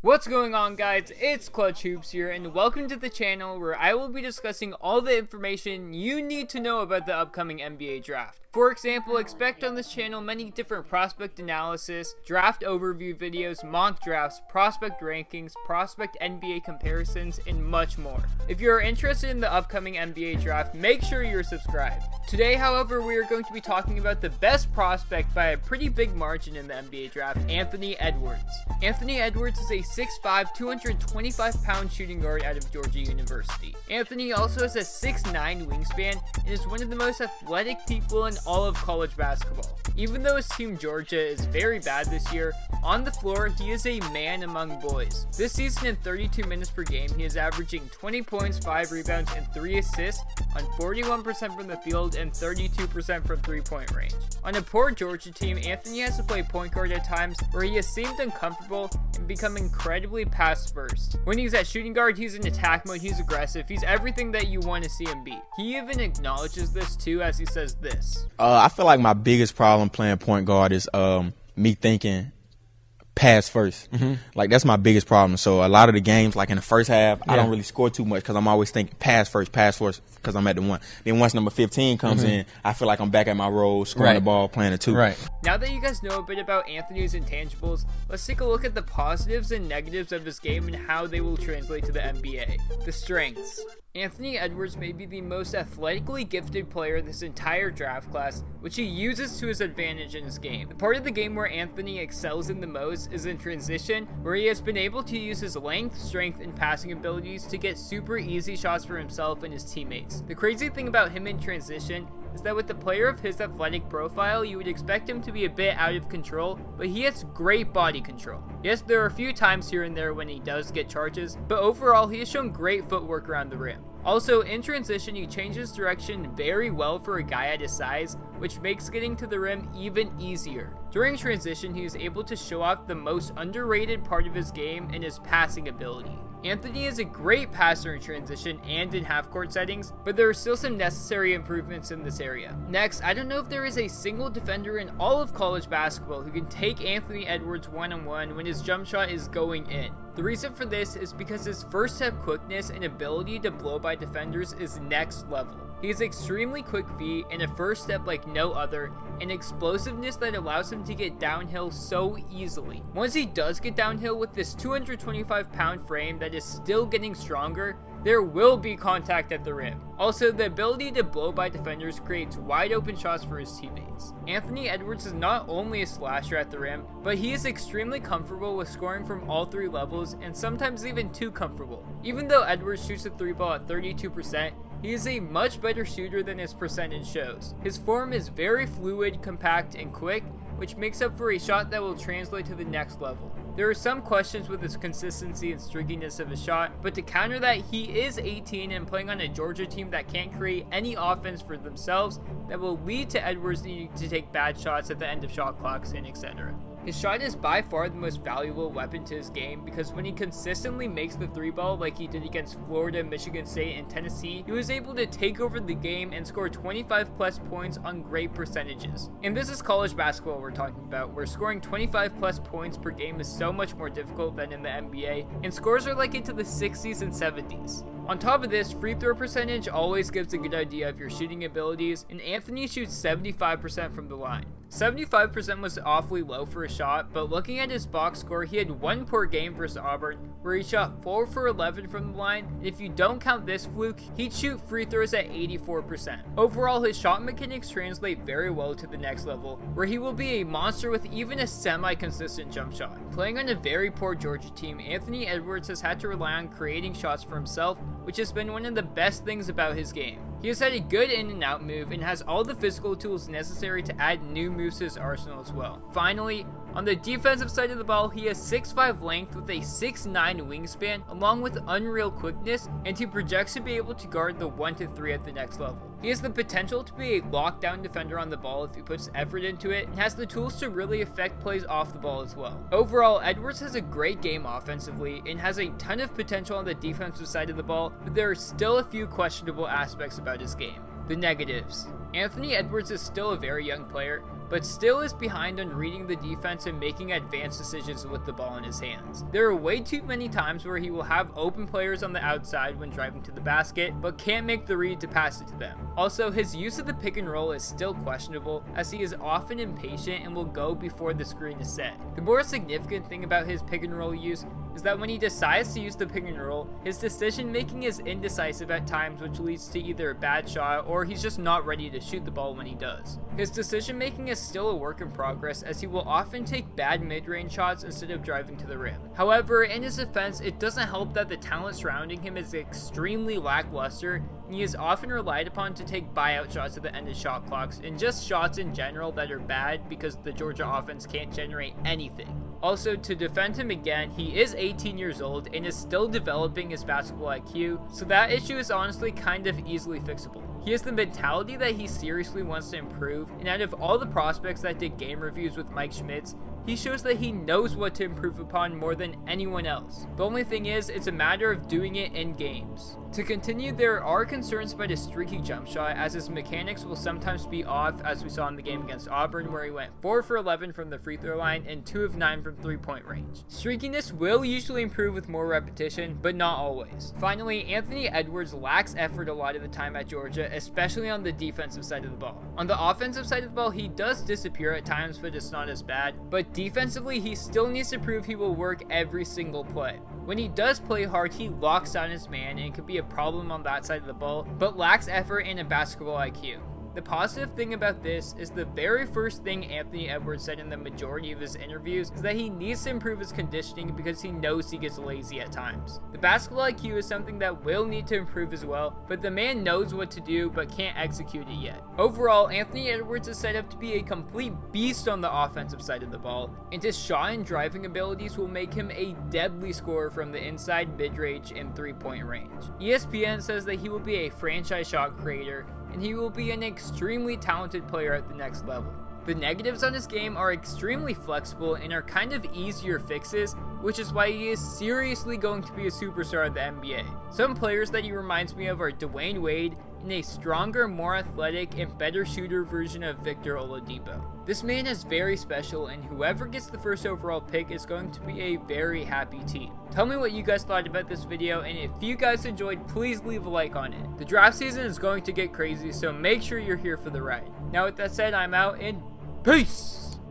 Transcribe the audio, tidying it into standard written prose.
What's going on, guys? It's Clutch Hoops here, and welcome to the channel where I will be discussing all the information you need to know about the upcoming NBA draft. For example, expect on this channel many different prospect analysis, draft overview videos, mock drafts, prospect rankings, prospect NBA comparisons, and much more. If you are interested in the upcoming NBA draft, make sure you're subscribed. Today, however, we are going to be talking about the best prospect by a pretty big margin in the NBA draft, Anthony Edwards. Anthony Edwards is a 6'5", 225-pound shooting guard out of Georgia University. Anthony also has a 6'9" wingspan and is one of the most athletic people in all of college basketball. Even though his team Georgia is very bad this year, on the floor he is a man among boys. This season in 32 minutes per game, he is averaging 20 points, 5 rebounds, and 3 assists on 41% from the field and 32% from three-point range. On a poor Georgia team, Anthony has to play point guard at times where he has seemed uncomfortable and become incredibly pass first. When he's at shooting guard, he's in attack mode, he's aggressive, he's everything that you want to see him be. He even acknowledges this too, as he says this. I feel like my biggest problem playing point guard is me thinking pass first. Like, that's my biggest problem. So a lot of the games, like in the first half, I don't really score too much because I'm always thinking pass first because I'm at the one. Then once number 15 comes in, I feel like I'm back at my role, scoring the ball, playing the two. Now that you guys know a bit about Anthony's intangibles, let's take a look at the positives and negatives of his game and how they will translate to the NBA. The strengths. Anthony Edwards may be the most athletically gifted player in this entire draft class, which he uses to his advantage in his game. The part of the game where Anthony excels in the most is in transition, where he has been able to use his length, strength, and passing abilities to get super easy shots for himself and his teammates. The crazy thing about him in transition is that with a player of his athletic profile, you would expect him to be a bit out of control, but he has great body control. Yes, there are a few times here and there when he does get charges, but overall he has shown great footwork around the rim. Also, in transition, he changes direction very well for a guy at his size, which makes getting to the rim even easier. During transition, he is able to show off the most underrated part of his game in his passing ability. Anthony is a great passer in transition and in half-court settings, but there are still some necessary improvements in this area. Next, I don't know if there is a single defender in all of college basketball who can take Anthony Edwards one-on-one when his jump shot is going in. The reason for this is because his first step quickness and ability to blow by defenders is next level. He has extremely quick feet and a first step like no other, and explosiveness that allows him to get downhill so easily. Once he does get downhill with this 225-pound frame that is still getting stronger, there will be contact at the rim. Also, the ability to blow by defenders creates wide open shots for his teammates. Anthony Edwards is not only a slasher at the rim, but he is extremely comfortable with scoring from all three levels and sometimes even too comfortable. Even though Edwards shoots the three ball at 32%, he is a much better shooter than his percentage shows. His form is very fluid, compact, and quick, which makes up for a shot that will translate to the next level. There are some questions with his consistency and streakiness of his shot, but to counter that, he is 18 and playing on a Georgia team that can't create any offense for themselves that will lead to Edwards needing to take bad shots at the end of shot clocks and etc. His shot is by far the most valuable weapon to his game because when he consistently makes the three ball like he did against Florida, Michigan State, and Tennessee, he was able to take over the game and score 25 plus points on great percentages. And this is college basketball we're talking about, where scoring 25 plus points per game is so much more difficult than in the NBA, and scores are like into the 60s and 70s. On top of this, free throw percentage always gives a good idea of your shooting abilities, and Anthony shoots 75% from the line. 75% was awfully low for a shot, but looking at his box score, he had one poor game versus Auburn, where he shot 4 for 11 from the line, and if you don't count this fluke, he'd shoot free throws at 84%. Overall, his shot mechanics translate very well to the next level, where he will be a monster with even a semi-consistent jump shot. Playing on a very poor Georgia team, Anthony Edwards has had to rely on creating shots for himself, which has been one of the best things about his game. He has had a good in and out move and has all the physical tools necessary to add new moves to his arsenal as well. Finally, on the defensive side of the ball, he has 6'5" length with a 6'9" wingspan along with unreal quickness, and he projects to be able to guard the 1-3 at the next level. He has the potential to be a lockdown defender on the ball if he puts effort into it, and has the tools to really affect plays off the ball as well. Overall, Edwards has a great game offensively and has a ton of potential on the defensive side of the ball, but there are still a few questionable aspects about his game. The negatives. Anthony Edwards is still a very young player, but still is behind on reading the defense and making advanced decisions with the ball in his hands. There are way too many times where he will have open players on the outside when driving to the basket, but can't make the read to pass it to them. Also, his use of the pick and roll is still questionable, as he is often impatient and will go before the screen is set. The more significant thing about his pick and roll use is that when he decides to use the pick and roll, his decision making is indecisive at times, which leads to either a bad shot or he's just not ready to shoot the ball when he does. His decision making is still a work in progress, as he will often take bad mid-range shots instead of driving to the rim. However, in his defense, it doesn't help that the talent surrounding him is extremely lackluster, and he is often relied upon to take buyout shots at the end of shot clocks, and just shots in general that are bad because the Georgia offense can't generate anything. Also, to defend him again, he is 18 years old and is still developing his basketball IQ, so that issue is honestly kind of easily fixable. He has the mentality that he seriously wants to improve, and out of all the prospects that did game reviews with Mike Schmitz, he shows that he knows what to improve upon more than anyone else. The only thing is, it's a matter of doing it in games. To continue, there are concerns about his streaky jump shot, as his mechanics will sometimes be off, as we saw in the game against Auburn, where he went 4 for 11 from the free throw line and 2 of 9 from 3-point range. Streakiness will usually improve with more repetition, but not always. Finally, Anthony Edwards lacks effort a lot of the time at Georgia, especially on the defensive side of the ball. On the offensive side of the ball, he does disappear at times, but it's not as bad. But defensively, he still needs to prove he will work every single play. When he does play hard, he locks down his man and can be a problem on that side of the ball, but lacks effort and a basketball IQ. The positive thing about this is the very first thing Anthony Edwards said in the majority of his interviews is that he needs to improve his conditioning because he knows he gets lazy at times. The basketball IQ is something that will need to improve as well, but the man knows what to do but can't execute it yet. Overall, Anthony Edwards is set up to be a complete beast on the offensive side of the ball, and his shot and driving abilities will make him a deadly scorer from the inside, mid-range, and 3-point range. ESPN says that he will be a franchise shot creator, and he will be an extremely talented player at the next level. The negatives on his game are extremely flexible and are kind of easier fixes, which is why he is seriously going to be a superstar of the NBA. Some players that he reminds me of are Dwayne Wade and a stronger, more athletic, and better shooter version of Victor Oladipo. This man is very special, and whoever gets the first overall pick is going to be a very happy team. Tell me what you guys thought about this video, and if you guys enjoyed, please leave a like on it. The draft season is going to get crazy, so make sure you're here for the ride. Now with that said, I'm out, and peace!